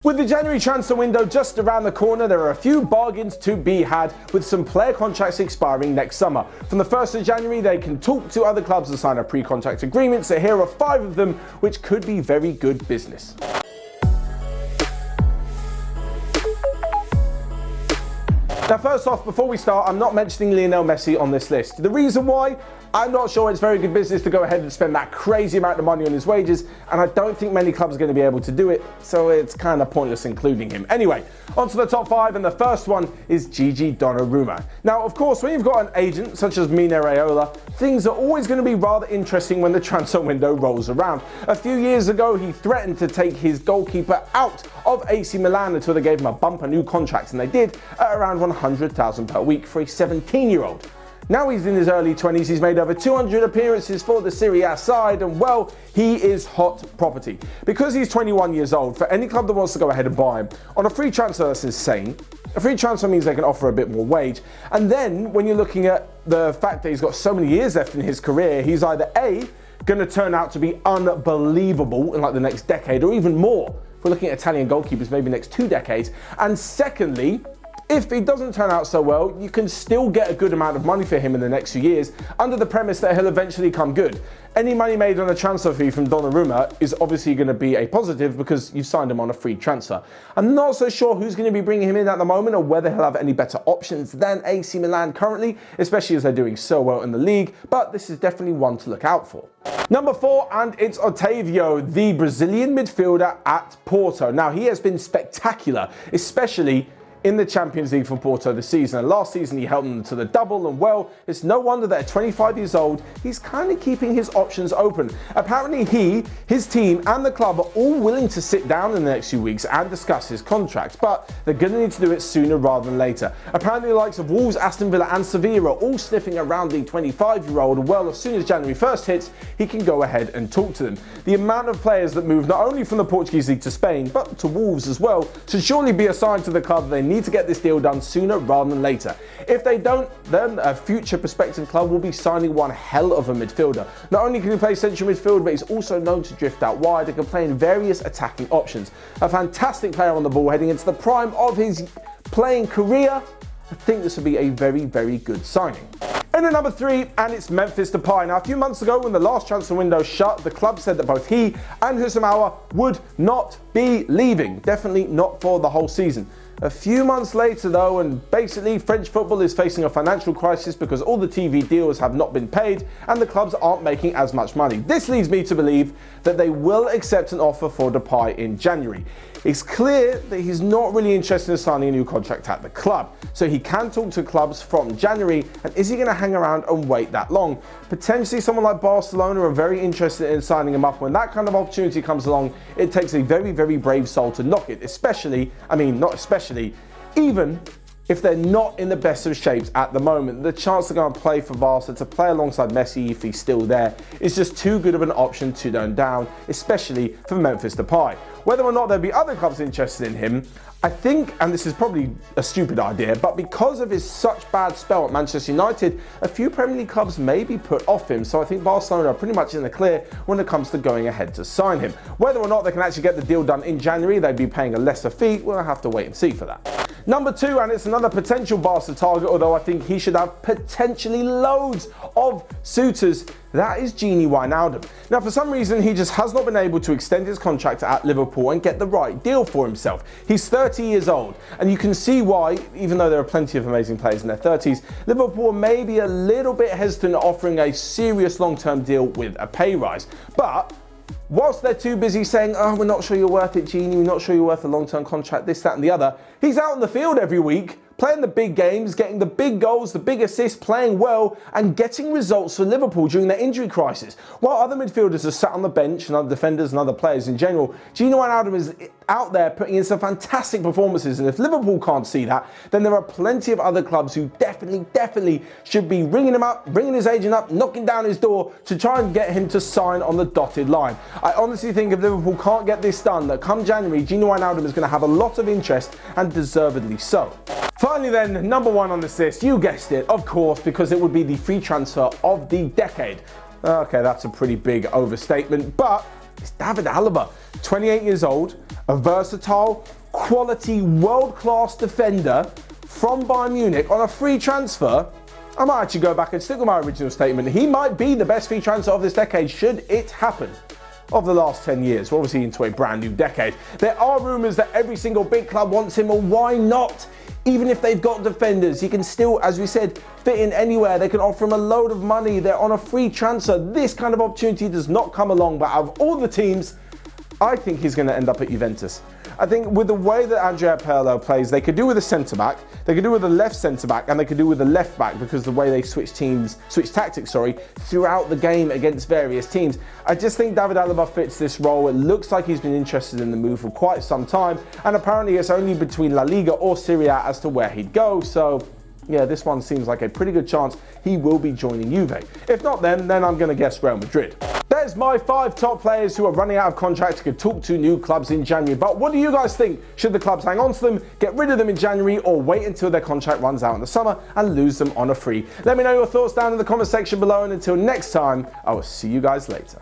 With the January transfer window just around the corner, there are a few bargains to be had, with some player contracts expiring next summer. From the 1st of January, they can talk to other clubs and sign a pre-contract agreement, so here are 5 of them, which could be very good business. Now, first off, before we start, I'm not mentioning Lionel Messi on this list. The reason why? I'm not sure it's very good business to go ahead and spend that crazy amount of money on his wages, and I don't think many clubs are going to be able to do it, so it's kind of pointless including him. Anyway, on to the top 5, and the first one is Gianluigi Donnarumma. Now, of course, when you've got an agent such as Mino Raiola, things are always going to be rather interesting when the transfer window rolls around. A few years ago, he threatened to take his goalkeeper out of AC Milan until they gave him a bumper new contract, and they did, at around $100,000 per week for a 17-year-old. Now he's in his early 20s, he's made over 200 appearances for the Serie A side, and well, he is hot property. Because he's 21 years old, for any club that wants to go ahead and buy him, on a free transfer, that's insane. A free transfer means they can offer a bit more wage. And then, when you're looking at the fact that he's got so many years left in his career, he's either A, going to turn out to be unbelievable in like the next decade, or even more. If we're looking at Italian goalkeepers, maybe next 2 decades. And secondly, if he doesn't turn out so well, you can still get a good amount of money for him in the next few years, under the premise that he'll eventually come good. Any money made on a transfer fee from Donnarumma is obviously going to be a positive because you've signed him on a free transfer. I'm not so sure who's going to be bringing him in at the moment, or whether he'll have any better options than AC Milan currently, especially as they're doing so well in the league, but this is definitely one to look out for. Number 4, and it's Otavio, the Brazilian midfielder at Porto. Now, he has been spectacular, especially in the Champions League for Porto this season. And last season he helped them to the double, and well, it's no wonder that at 25 years old, he's kind of keeping his options open. Apparently he, his team and the club are all willing to sit down in the next few weeks and discuss his contract, but they're going to need to do it sooner rather than later. Apparently the likes of Wolves, Aston Villa and Sevilla are all sniffing around the 25-year-old, and well, as soon as January 1st hits, he can go ahead and talk to them. The amount of players that move not only from the Portuguese league to Spain, but to Wolves as well, should surely be a sign to the club they need to get this deal done sooner rather than later. If they don't, then a future prospective club will be signing one hell of a midfielder. Not only can he play central midfield, but he's also known to drift out wide and can play in various attacking options. A fantastic player on the ball heading into the prime of his playing career. I think this would be a very, very good signing. And at number 3, and it's Memphis Depay. Now, a few months ago, when the last transfer window shut, the club said that both he and Husamawa would not be leaving. Definitely not for the whole season. A few months later though, and basically French football is facing a financial crisis because all the TV deals have not been paid and the clubs aren't making as much money. This leads me to believe that they will accept an offer for Depay in January. It's clear that he's not really interested in signing a new contract at the club, so he can talk to clubs from January. And is he going to hang around and wait that long? Potentially someone like Barcelona are very interested in signing him up. When that kind of opportunity comes along, it takes a very, very brave soul to knock it, even if they're not in the best of shapes at the moment. The chance to go and play for Barca, to play alongside Messi if he's still there, is just too good of an option to turn down, especially for Memphis Depay. Whether or not there'll be other clubs interested in him, I think, and this is probably a stupid idea, but because of his such bad spell at Manchester United, a few Premier League clubs may be put off him, so I think Barcelona are pretty much in the clear when it comes to going ahead to sign him. Whether or not they can actually get the deal done in January, they'd be paying a lesser fee, we'll have to wait and see for that. Number 2, and it's another potential Barca target, although I think he should have potentially loads of suitors. That is Gianluigi Wijnaldum. Now, for some reason, he just has not been able to extend his contract at Liverpool and get the right deal for himself. He's 30 years old, and you can see why, even though there are plenty of amazing players in their 30s, Liverpool may be a little bit hesitant at offering a serious long-term deal with a pay rise. But whilst they're too busy saying, oh, we're not sure you're worth it, Genie, we're not sure you're worth a long-term contract, this, that and the other, he's out in the field every week, playing the big games, getting the big goals, the big assists, playing well, and getting results for Liverpool during their injury crisis. While other midfielders are sat on the bench, and other defenders and other players in general, Gianluigi Wijnaldum is out there putting in some fantastic performances, and if Liverpool can't see that, then there are plenty of other clubs who definitely should be ringing him up, ringing his agent up, knocking down his door to try and get him to sign on the dotted line. I honestly think if Liverpool can't get this done, that come January, Gianluigi Wijnaldum is going to have a lot of interest, and deservedly so. Finally then, number 1 on this list, you guessed it, of course, because it would be the free transfer of the decade. Okay, that's a pretty big overstatement, but is David Alaba. 28 years old, a versatile, quality, world-class defender from Bayern Munich on a free transfer. I might actually go back and stick with my original statement. He might be the best free transfer of this decade, should it happen, of the last 10 years. We're obviously into a brand new decade. There are rumours that every single big club wants him, or why not? Even if they've got defenders, he can still, as we said, fit in anywhere. They can offer him a load of money. They're on a free transfer. This kind of opportunity does not come along, but out of all the teams, I think he's going to end up at Juventus. I think with the way that Andrea Pirlo plays, they could do with a centre-back, they could do with a left centre-back, and they could do with a left-back, because the way they switch tactics, throughout the game against various teams. I just think David Alaba fits this role. It looks like he's been interested in the move for quite some time, and apparently it's only between La Liga or Serie A as to where he'd go, so yeah, this one seems like a pretty good chance he will be joining Juve. If not then I'm going to guess Real Madrid. There's my 5 top players who are running out of contracts, could talk to new clubs in January. But what do you guys think? Should the clubs hang on to them, get rid of them in January, or wait until their contract runs out in the summer and lose them on a free? Let me know your thoughts down in the comment section below, and until next time, I will see you guys later.